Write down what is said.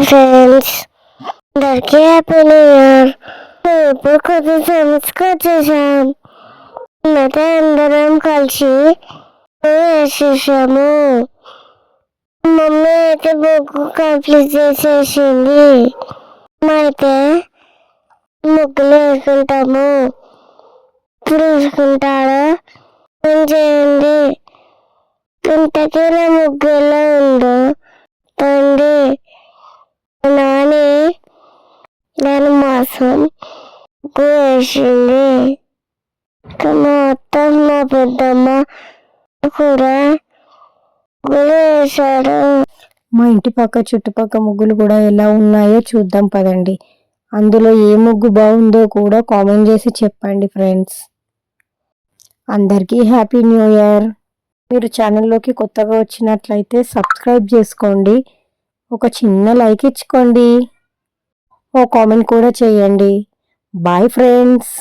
Friends, అందరికీ happy new year. ఇప్పుడు కొత్త సంవత్సరం వచ్చేసాం. అందరం కలిసి వేసేసాము. మమ్మీ అయితే బుక్ కంప్లీట్ చేసేసింది. అయితే ముగ్గులు వేసుకుంటాము. ఇప్పుడు వేసుకుంటారా చేయండి. ఇంతకీ నా ముగ్గు ఎలా ఉందో తండ్రి నాని దాని మాసం ముగ్గు వేసింది. మా అత్త మా పెద్దమ్మ కూడా ముగ్గులు వేశారు. మా ఇంటి పక్క చుట్టుపక్క ముగ్గులు కూడా ఎలా ఉన్నాయో చూద్దాం పదండి. అందులో ఏ ముగ్గు బాగుందో కూడా కామెంట్ చేసి చెప్పండి ఫ్రెండ్స్. అందరికీ హ్యాపీ న్యూ ఇయర్. మీరు ఛానల్లోకి కొత్తగా వచ్చినట్లయితే సబ్స్క్రైబ్ చేసుకోండి. ఒక చిన్న లైక్ ఇచ్చుకోండి. ఓ కామెంట్ కూడా చేయండి. Bye friends.